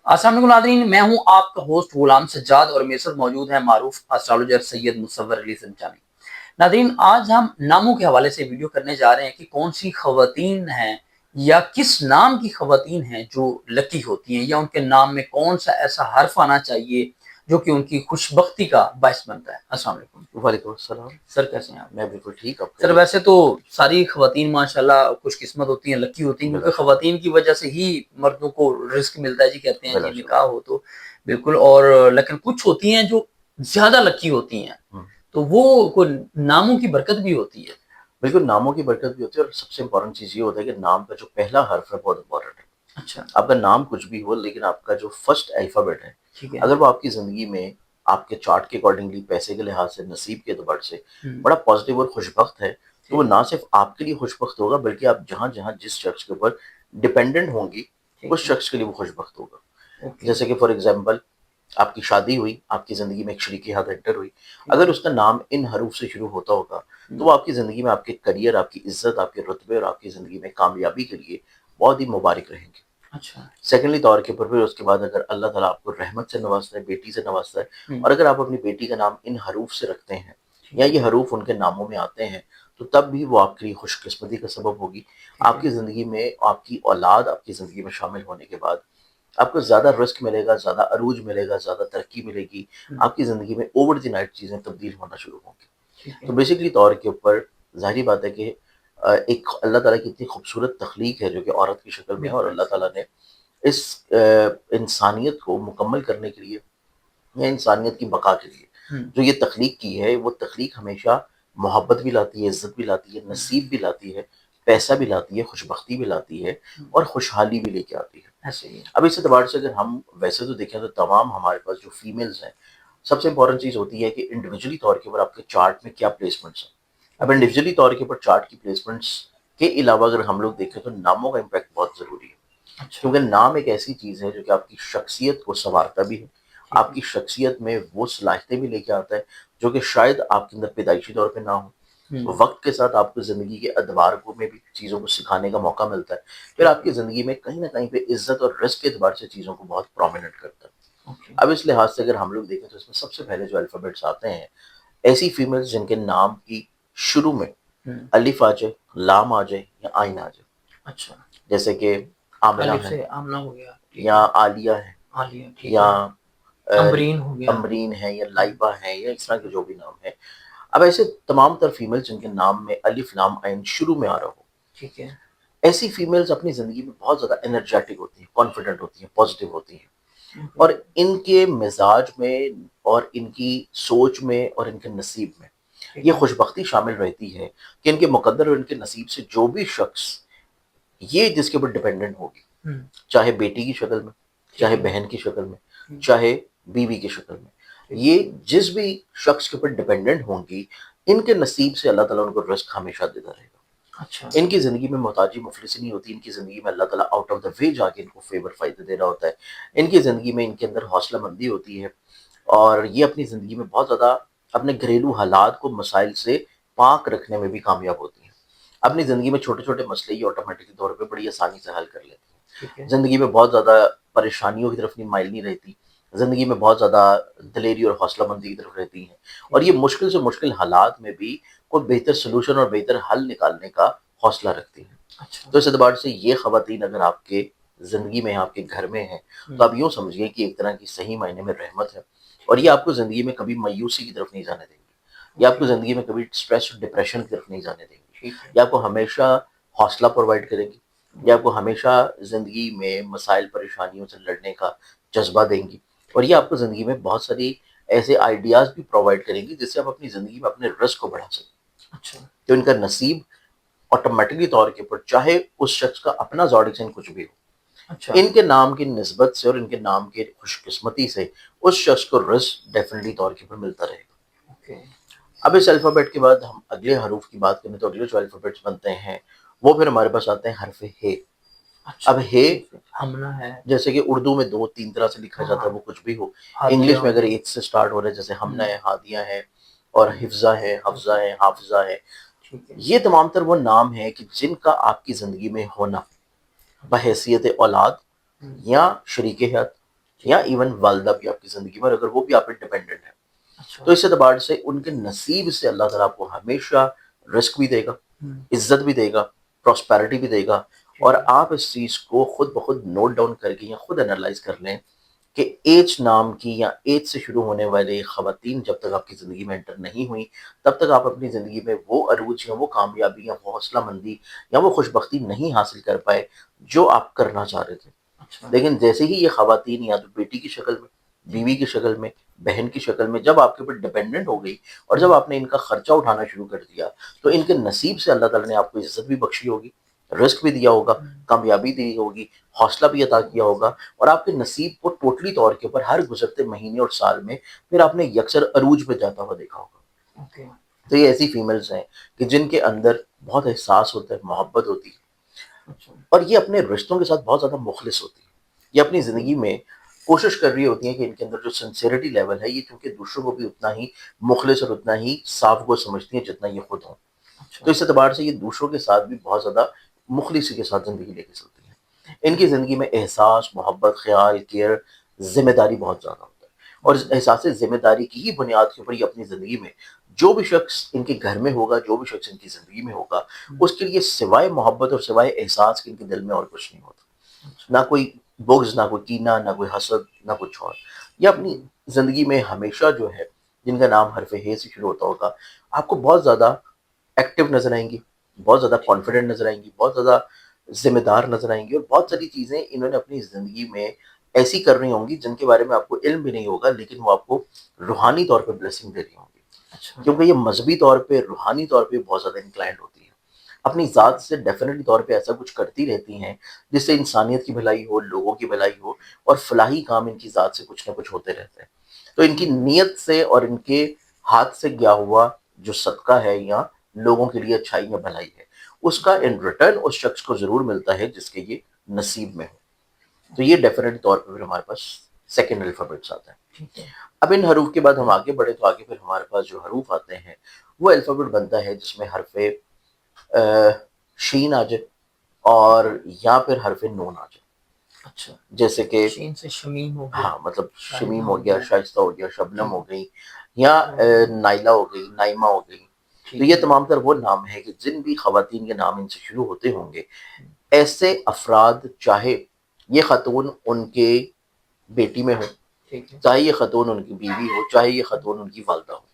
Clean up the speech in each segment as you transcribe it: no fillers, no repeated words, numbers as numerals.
السلام علیکم ناظرین، میں ہوں آپ کا ہوسٹ غلام سجاد اور میرے ساتھ موجود ہیں معروف اسٹرالوجر سید مصور علی سنچانی۔ ناظرین، آج ہم ناموں کے حوالے سے ویڈیو کرنے جا رہے ہیں کہ کون سی خواتین ہیں یا کس نام کی خواتین ہیں جو لکی ہوتی ہیں، یا ان کے نام میں کون سا ایسا حرف آنا چاہیے جو کہ ان کی خوش بختی کا باعث بنتا ہے۔ السلام علیکم۔ وعلیکم السلام سر کیسے ہیں آپ؟ میں بالکل ٹھیک۔ آپ سر ویسے تو ساری خواتین ماشاءاللہ خوش قسمت ہوتی ہیں، لکی ہوتی ہیں، کیونکہ خواتین کی وجہ سے ہی مردوں کو رزق ملتا ہے، جی کہتے ہیں جی نکاح ہو تو بالکل، اور لیکن کچھ ہوتی ہیں جو زیادہ لکی ہوتی ہیں، تو وہ کوئی ناموں کی برکت بھی ہوتی ہے۔ بالکل، ناموں کی برکت بھی ہوتی ہے، اور سب سے امپورٹنٹ چیز یہ ہوتا ہے کہ نام کا جو پہلا حرف ہے بہت امپورٹنٹ ہے۔ اچھا، آپ کا نام کچھ بھی ہو، لیکن آپ کا جو فرسٹ الفابیٹ ہے، ٹھیک ہے، اگر وہ آپ کی زندگی میں آپ کے چارٹ کے اکارڈنگلی، پیسے کے لحاظ سے، نصیب کے اعتبار سے بڑا پازیٹیو اور خوش بخت ہے، تو وہ نہ صرف آپ کے لیے خوش بخت ہوگا، بلکہ آپ جہاں جہاں جس شخص کے اوپر ڈپینڈنٹ ہوں گی اس شخص کے لیے وہ خوش بخت ہوگا۔ جیسے کہ فار ایگزامپل آپ کی شادی ہوئی، آپ کی زندگی میں ایک شریک حیات انٹر ہوئی، اگر اس کا نام ان حروف سے شروع ہوتا ہوگا تو وہ آپ کی زندگی میں آپ کے کریئر، آپ کی عزت، آپ کے رتبے اور آپ کی زندگی میں کامیابی کے لیے بہت ہی مبارک رہیں گے۔ اچھا، سیکنڈلی طور کے اوپر پھر اس کے بعد اگر اللہ تعالیٰ آپ کو رحمت سے نوازتا ہے، بیٹی سے نوازتا ہے، اور اگر آپ اپنی بیٹی کا نام ان حروف سے رکھتے ہیں یا یہ حروف ان کے ناموں میں آتے ہیں، تو تب بھی وہ آپ کے لیے خوش قسمتی کا سبب ہوگی۔ آپ کی زندگی میں آپ کی اولاد آپ کی زندگی میں شامل ہونے کے بعد آپ کو زیادہ رزق ملے گا، زیادہ عروج ملے گا، زیادہ ترقی ملے گی، آپ کی زندگی میں اوور دی نائٹ چیزیں تبدیل ہونا شروع ہوں گی۔ تو بیسکلی طور کے اوپر ظاہری بات ہے کہ ایک اللہ تعالیٰ کی اتنی خوبصورت تخلیق ہے جو کہ عورت کی شکل میں ہے، اور اللہ تعالیٰ نے اس انسانیت کو مکمل کرنے کے لیے یا انسانیت کی بقا کے لیے جو یہ تخلیق کی ہے، وہ تخلیق ہمیشہ محبت بھی لاتی ہے، عزت بھی لاتی ہے، نصیب بھی لاتی ہے، پیسہ بھی لاتی ہے، خوش بختی بھی لاتی ہے، اور خوشحالی بھی لے کے آتی ہے۔ اب اس اعتبار سے اگر ہم ویسے تو دیکھیں تو تمام ہمارے پاس جو فیمیلز ہیں، سب سے امپورٹنٹ چیز ہوتی ہے کہ انڈیویجولی طور کے اوپر آپ کے چارٹ میں کیا پلیسمنٹس ہیں۔ اب انڈیویجولی طور کے اوپر چارٹ کی پلیسمنٹس کے علاوہ اگر ہم لوگ دیکھیں تو ناموں کا امپیکٹ بہت ضروری ہے، کیونکہ نام ایک ایسی چیز ہے جو کہ آپ کی شخصیت کو سنوارتا بھی ہے، آپ کی شخصیت میں وہ صلاحیتیں بھی لے کے آتا ہے جو کہ شاید آپ کے اندر پیدائشی طور پہ نہ ہوں۔ وقت کے ساتھ آپ کو زندگی کے ادوار کو میں بھی چیزوں کو سکھانے کا موقع ملتا ہے، پھر آپ کی زندگی میں کہیں نہ کہیں پہ عزت اور رزق کے اعتبار سے چیزوں کو بہت پرومیننٹ کرتا ہے۔ اب اس لحاظ سے اگر ہم لوگ دیکھیں تو اس میں سب سے پہلے جو الفابیٹس آتے ہیں، ایسی فیمیلز جن کے نام کی شروع میں الف آ جائے، لام آ جائے یا آئین آ جائے، اچھا، جیسے کہ آمنہ الف ہے سے آمنہ ہو گیا، یا عالیہ ہے عالیہ، ٹھیک یا ہے، امبرین ہو گیا، امرین ہے یا لائبہ ہے یا اس طرح کے جو بھی نام ہے۔ اب ایسے تمام تر فیمیل جن کے نام میں الف لام عین شروع میں آ رہا ہو، ٹھیک ہے، ایسی فیمیلز اپنی زندگی میں بہت زیادہ انرجیٹک ہوتی ہیں، کانفیڈنٹ ہوتی ہیں، پازیٹیو ہوتی ہیں، اور ان کے مزاج میں اور ان کی سوچ میں اور ان کے نصیب میں یہ خوش بختی شامل رہتی ہے کہ ان کے مقدر اور ان کے نصیب سے جو بھی شخص یہ جس کے اوپر ڈپینڈنٹ ہوگی، چاہے بیٹی کی شکل میں، چاہے بہن کی شکل میں، چاہے بیوی کی شکل میں، یہ جس بھی شخص کے اوپر ڈپینڈنٹ ہوں گی، ان کے نصیب سے اللہ تعالیٰ ان کو رزق ہمیشہ دیتا رہے گا۔ اچھا، ان کی زندگی میں محتاجی مفلسی نہیں ہوتی، ان کی زندگی میں اللہ تعالیٰ آؤٹ آف دا وے جا کے ان کو فیور فائدے دے رہا ہوتا ہے، ان کی زندگی میں ان کے اندر حوصلہ مندی ہوتی ہے، اور یہ اپنی زندگی میں بہت زیادہ اپنے گھریلو حالات کو مسائل سے پاک رکھنے میں بھی کامیاب ہوتی ہیں۔ اپنی زندگی میں چھوٹے چھوٹے مسئلے ہی آٹومیٹکلی طور پہ بڑی آسانی سے حل کر لیتی ہیں، زندگی میں بہت زیادہ پریشانیوں کی طرف نہیں مائل نہیں رہتی، زندگی میں بہت زیادہ دلیری اور حوصلہ مندی کی طرف رہتی ہیں، اور یہ مشکل سے مشکل حالات میں بھی کوئی بہتر سلوشن اور بہتر حل نکالنے کا حوصلہ رکھتی ہیں۔ تو اس اعتبار سے یہ خواتین اگر آپ کے زندگی میں، آپ کے گھر میں ہیں، تو آپ یوں سمجھیے کہ ایک طرح کی صحیح معنی میں رحمت ہے، اور یہ آپ کو زندگی میں کبھی مایوسی کی طرف نہیں جانے دیں گی، یہ آپ کو زندگی میں کبھی اسٹریس اور ڈپریشن کی طرف نہیں جانے دیں گی، یہ آپ کو ہمیشہ حوصلہ پرووائڈ کرے گی، یہ آپ کو ہمیشہ زندگی میں مسائل پریشانیوں سے لڑنے کا جذبہ دیں گی، اور یہ آپ کو زندگی میں بہت ساری ایسے آئیڈیاز بھی پرووائڈ کریں گی جس سے آپ اپنی زندگی میں اپنے رزق کو بڑھا سکیں۔ تو ان کا نصیب آٹومیٹکلی طور کے اوپر، چاہے اس شخص کا اپنا زوڈک سائن کچھ بھی ہو، ان کے نام کی نسبت سے اور ان کے نام کے خوش قسمتی سے اس شخص کو رزق ڈیفینیٹلی طور کے اوپر ملتا رہے گا۔ اب اس الفابیٹ کے بعد ہم اگلے حروف کی بات کریں تو اگلے جو الفابیٹس بنتے ہیں وہ پھر ہمارے پاس آتے ہیں حرف ہے۔ اب ہے جیسے کہ اردو میں دو تین طرح سے لکھا جاتا ہے، وہ کچھ بھی ہو، انگلش میں اگر ایک سے سٹارٹ ہو رہا ہے جیسے ہمنہ ہے، ہادیہ ہے، اور حفظہ ہے، حفظہ ہے، حافظہ ہے، یہ تمام تر وہ نام ہیں کہ جن کا آپ کی زندگی میں ہونا بحیثیت اولاد یا شریک حیات یا ایون والدہ بھی آپ کی زندگی میں، اگر وہ بھی آپ پہ ڈپینڈنٹ ہے، اچھا تو اس اعتبار سے ان کے نصیب سے اللہ تعالیٰ آپ کو ہمیشہ رزق بھی دے گا، عزت بھی دے گا، پراسپیرٹی بھی دے گا. اور آپ اس چیز کو خود بخود نوٹ ڈاؤن کر کے یا خود انالائز کر لیں کہ ایج نام کی یا ایج سے شروع ہونے والے خواتین جب تک آپ کی زندگی میں انٹر نہیں ہوئیں، تب تک آپ اپنی زندگی میں وہ عروج یا وہ کامیابی یا وہ حوصلہ مندی یا وہ خوش بختی نہیں حاصل کر پائے جو آپ کرنا چاہ رہے تھے. لیکن جیسے ہی یہ خواتین یا تو بیٹی کی شکل میں، بیوی کی شکل میں، بہن کی شکل میں جب آپ کے اوپر ڈپینڈنٹ ہو گئی اور جب آپ نے ان کا خرچہ اٹھانا شروع کر دیا، تو ان کے نصیب سے اللہ تعالیٰ نے آپ کو عزت بھی بخشی ہوگی، رزق بھی دیا ہوگا، کامیابی دی ہوگی، حوصلہ بھی عطا کیا ہوگا، اور آپ کے نصیب کو ٹوٹلی طور کے اوپر ہر گزرتے مہینے اور سال میں پھر آپ نے یکسر عروج پہ جاتا ہوا دیکھا ہوگا. تو یہ ایسی فیمیلز ہیں کہ جن کے اندر بہت احساس ہوتا ہے، محبت ہوتی ہے، اور یہ اپنے رشتوں کے ساتھ بہت زیادہ مخلص ہوتی ہے. یہ اپنی زندگی میں کوشش کر رہی ہوتی ہیں کہ ان کے اندر جو سنسیئرٹی لیول ہے، یہ چونکہ دوسروں کو بھی اتنا ہی مخلص اور اتنا ہی صاف گو سمجھتی ہیں جتنا یہ خود ہوں. تو اس اعتبار سے یہ دوسروں کے ساتھ بھی بہت زیادہ مخلصی کے ساتھ زندگی لے کے چلتی ہیں. ان کی زندگی میں احساس، محبت، خیال، کیئر، ذمہ داری بہت زیادہ ہوتا ہے، اور اس احساس ذمہ داری کی ہی بنیاد کے اوپر یہ اپنی زندگی میں جو بھی شخص ان کے گھر میں ہوگا، جو بھی شخص ان کی زندگی میں ہوگا، اس کے لیے سوائے محبت اور سوائے احساس کے ان کے دل میں اور کچھ نہیں ہوتا. نہ کوئی بغض، نہ کوئی کینہ، نہ کوئی حسد، نہ کچھ اور. یہ اپنی زندگی میں ہمیشہ جو ہے، جن کا نام حرف ہ سے شروع ہوتا ہوگا، آپ کو بہت زیادہ ایکٹیو نظر آئیں گی، بہت زیادہ کانفیڈنٹ نظر آئیں گی، بہت زیادہ ذمہ دار نظر آئیں گی، اور بہت ساری چیزیں انہوں نے اپنی زندگی میں ایسی کر رہی ہوں گی جن کے بارے میں آپ کو علم بھی نہیں ہوگا، لیکن وہ آپ کو روحانی طور پہ بلیسنگ دے رہی ہوں گی، کیونکہ یہ مذہبی طور پہ، روحانی طور پہ بہت زیادہ انکلائنڈ ہوتی ہیں. اپنی ذات سے ڈیفینیٹلی طور پہ ایسا کچھ کرتی رہتی ہیں جس سے انسانیت کی بھلائی ہو، لوگوں کی بھلائی ہو، اور فلاحی کام ان کی ذات سے کچھ نہ کچھ ہوتے رہتے ہیں. تو ان کی نیت سے اور ان کے ہاتھ سے گیا ہوا جو صدقہ ہے یا لوگوں کے لیے اچھائی یا بھلائی ہے، اس کا ان ریٹرن اس شخص کو ضرور ملتا ہے جس کے یہ نصیب میں ہو. تو یہ ڈیفینیٹلی طور پہ پھر ہمارے پاس سیکنڈ الفابیٹس آتا ہے. اب ان حروف کے بعد ہم آگے بڑھے تو آگے پھر ہمارے پاس جو حروف آتے ہیں وہ الفابیٹ بنتا ہے جس میں حرف شین آ جائے اور یا پھر حرف نون آ جائے. اچھا، جیسے کہ شین سے شمیم ہو گیا، ہاں، مطلب شمیم ہو گیا، شائستہ ہو گیا، شبنم ہو گئی، یا نائلہ ہو گئی، نائمہ ہو گئی. تو یہ تمام تر وہ نام ہیں کہ جن بھی خواتین کے نام ان سے شروع ہوتے ہوں گے، ایسے افراد، چاہے یہ خاتون ان کے بیٹی میں ہو، چاہے یہ خاتون ان کی بیوی ہو، چاہے یہ خاتون ان کی والدہ ہو،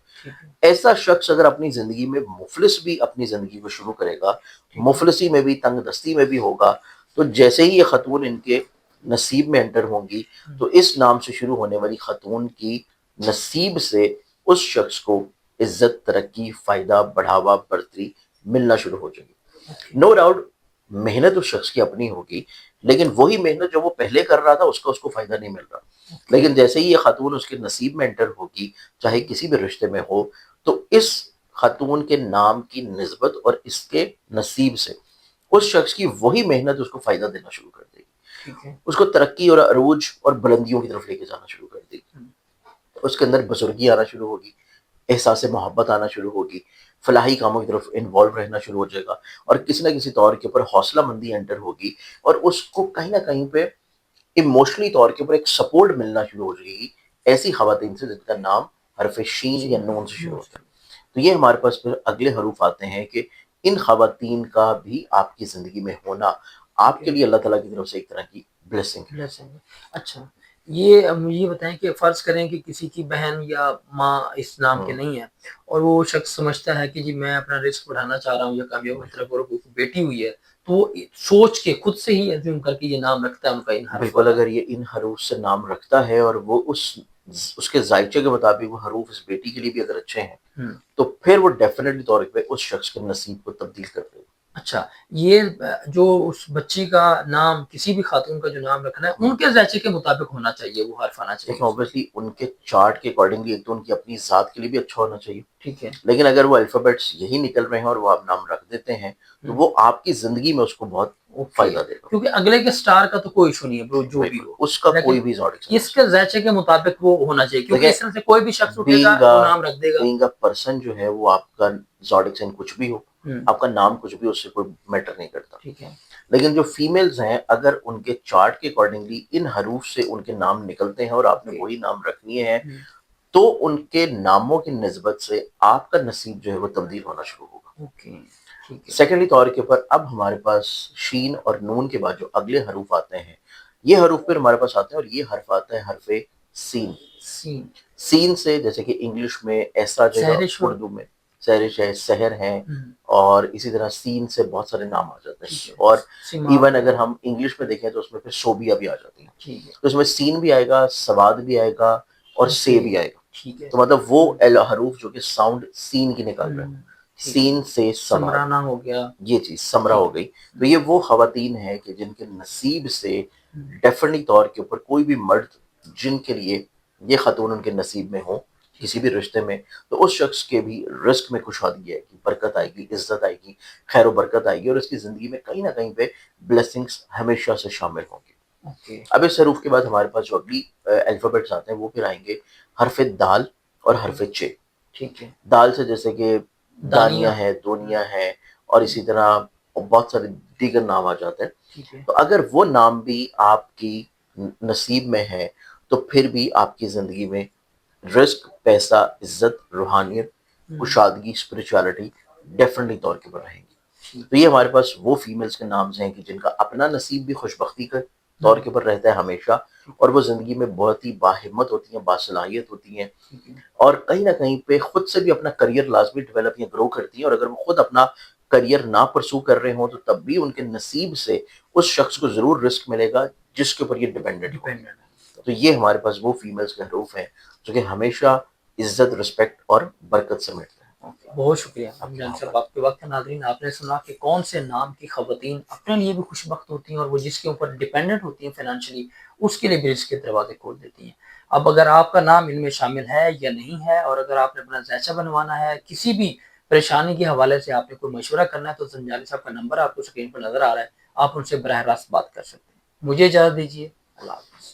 ایسا شخص اگر اپنی زندگی میں مفلس بھی اپنی زندگی کو شروع کرے گا، مفلسی میں بھی، تنگ دستی میں بھی ہوگا، تو جیسے ہی یہ خاتون ان کے نصیب میں انٹر ہوں گی، تو اس نام سے شروع ہونے والی خاتون کی نصیب سے اس شخص کو عزت، ترقی، فائدہ، بڑھاوا، برتری ملنا شروع ہو جائے گی. نو ڈاؤٹ محنت اس شخص کی اپنی ہوگی، لیکن وہی محنت جو وہ پہلے کر رہا تھا اس کو فائدہ نہیں مل رہا. لیکن جیسے ہی یہ خاتون اس کے نصیب میں انٹر ہوگی، چاہے کسی بھی رشتے میں ہو، تو اس خاتون کے نام کی نسبت اور اس کے نصیب سے اس شخص کی وہی محنت اس کو فائدہ دینا شروع کر دے گی، اس کو ترقی اور عروج اور بلندیوں کی طرف لے کے جانا شروع کر دے گی. اس کے اندر بزرگی آنا شروع ہوگی، احساس محبت آنا شروع ہوگی، فلاحی کاموں کی طرف انوالو رہنا شروع ہو جائے گا، اور کسی نہ کسی طور کے اوپر حوصلہ مندی انٹر ہوگی، اور اس کو کہیں نہ کہیں پہ ایموشنلی طور کے اوپر ایک سپورٹ ملنا شروع ہو جائے گی ایسی خواتین سے جن کا نام حرف شین یا نون سے شروع ہوتا ہے. تو یہ ہمارے پاس پھر اگلے حروف آتے ہیں کہ ان خواتین کا بھی آپ کی زندگی میں ہونا آپ کے لیے اللہ تعالیٰ کی طرف سے ایک طرح کی بلیسنگ ہے. اچھا، یہ بتائیں کہ فرض کریں کہ کسی کی بہن یا ماں اس نام کے نہیں ہے، اور وہ شخص سمجھتا ہے کہ جی میں اپنا رزق بڑھانا چاہ رہا ہوں یا کامیاب کی طرف، اور بیٹی ہوئی ہے، تو وہ سوچ کے خود سے ہی ایزیوم کر کے یہ نام رکھتا ہے ان کا ان حرف. بالکل، اگر یہ ان حروف سے نام رکھتا ہے اور وہ اس کے ذائقے کے مطابق وہ حروف اس بیٹی کے لیے بھی اگر اچھے ہیں، تو پھر وہ ڈیفینیٹلی طور پہ اس شخص کے نصیب کو تبدیل کر دے گا. اچھا، یہ جو اس بچی کا نام، کسی بھی خاتون کا جو نام رکھنا ہے، ان کے ذائقے کے مطابق ہونا چاہیے، وہ حرف آنا چاہیے. لیکن اوبیسلی ان کے چارٹ کے اکارڈنگلی ایک تو ان کی اپنی ذات کے لیے بھی اچھا ہونا چاہیے. ٹھیک ہے، لیکن اگر وہ الفابیٹس یہی نکل رہے ہیں اور وہ آپ نام رکھ دیتے ہیں، تو وہ آپ کی زندگی میں اس کو بہت فائدہ دے گا، کیونکہ اگلے کے سٹار کا تو کوئی ایشو نہیں ہے، جو بھی ہو اس کا کوئی بھی زوڈک اس کے ذائقے کے مطابق وہ ہونا چاہیے، کیونکہ اس طرح سے کوئی بھی شخص اٹھے گا وہ نام رک دے گا. بینگ اے پرسن جو ہے وہ آپ کا زوڈک سائن کچھ بھی ہو، آپ کا نام کچھ بھی اس سے کوئی میٹر نہیں کرتا. ٹھیک ہے. لیکن جو فیمیلز ہیں اگر ان کے چارٹ کے اکارڈنگلی ان حروف سے ان کے نام نکلتے ہیں اور آپ نے اوکے. وہی نام رکھنی ہے تو ان کے ناموں کی نسبت سے آپ کا نصیب جو ہے وہ تبدیل ہونا شروع ہوگا. اوکے. ٹھیک ہے. سیکنڈلی طور کے اوپر اب ہمارے پاس شین اور نون کے بعد جو اگلے حروف آتے ہیں یہ حروف پھر ہمارے پاس آتے ہیں اور یہ حرف آتا ہے حرف سین. سین. سین سے جیسے کہ انگلش میں ایسا جگہ، سہرش ہو. اردو میں سہرش ہے، سحر ہے، ہم، اور اسی طرح سین سے بہت سارے نام آ جاتے ٹھیک ہیں. ہے. اور سیما. ایون اگر ہم انگلش میں دیکھیں تو اس میں پھر صوبیہ بھی آ جاتی ہیں. ٹھیک ہے. تو اس میں سین بھی آئے گا، سواد بھی آئے گا اور سے اوکے. بھی آئے گا. ٹھیک ہے. تو مطلب وہ حروف جو کہ ساؤنڈ سین کی نکال رہے ہیں. ہم، ٹھیک ہے. سین سے سواد، سمرانا ہو گیا. یہ چیز سمرا ٹھیک ہو گئی. تو یہ وہ خواتین ہیں کہ جن کے نصیب سے ڈیفینیٹلی طور کے اوپر کوئی بھی مرد جن کے لیے یہ خاتون ان کے نصیب میں ہوں کسی بھی رشتے میں تو اس شخص کے بھی رزق میں کشادگی آئے گی، برکت آئے گی، عزت آئے گی، خیر و برکت آئے گی، اور اس کی زندگی میں کہیں نہ کہیں پہ بلیسنگز ہمیشہ سے شامل ہوں گی. اوکے. اب اس حروف کے بعد ہمارے پاس جو اگلی الفابیٹس آتے ہیں وہ پھر آئیں گے حرف دال اور حرف چ. ٹھیک ہے. دال سے جیسے کہ دانیہ. دانیہ ہے، دونیا ہے، اور اسی طرح بہت سارے دیگر نام آ جاتے ہیں. ٹھیک ہے. تو اگر وہ نام بھی آپ کی نصیب میں ہے تو پھر بھی آپ کی زندگی میں رزق، پیسہ، عزت، روحانیت، کشادگی، اسپرچویلٹی ڈیفینیٹلی طور کے پر رہیں گی. تو یہ ہمارے پاس وہ فیمیلز کے نامز ہیں کہ جن کا اپنا نصیب بھی خوشبختی کا طور کے پر رہتا ہے ہمیشہ، اور وہ زندگی میں بہت ہی باہمت ہوتی ہیں، باصلاحیت ہوتی ہیں، اور کہیں نہ کہیں پہ خود سے بھی اپنا کریئر لازمی ڈیولپ یا گرو کرتی ہیں. اور اگر وہ خود اپنا کریئر نہ پرسو کر رہے ہوں تو تب بھی ان کے نصیب سے اس شخص کو ضرور رزق ملے گا جس کے اوپر یہ ڈیپینڈنٹ ہو. تو یہ ہمارے پاس وہ فیمیلز کے حروف ہیں جو کہ ہمیشہ عزت، رسپیکٹ اور برکت سے ملتے ہیں. بہت شکریہ جان صاحب آپ کے وقت. ناظرین آپ نے سنا کہ کون سے نام کی خواتین اپنے لیے بھی خوش بخت ہوتی ہیں اور وہ جس کے اوپر ڈیپینڈنٹ ہوتی ہیں فائنینشلی اس کے لیے بھی رزق کے دروازے کھول دیتی ہیں. اب اگر آپ کا نام ان میں شامل ہے یا نہیں ہے، اور اگر آپ نے اپنا ذائچہ بنوانا ہے، کسی بھی پریشانی کے حوالے سے آپ نے کوئی مشورہ کرنا ہے، تو زنجانی صاحب کا نمبر آپ کو اسکرین پر نظر آ رہا ہے، آپ ان سے براہ راست بات کر سکتے ہیں. مجھے اجازت دیجیے. اللہ حافظ.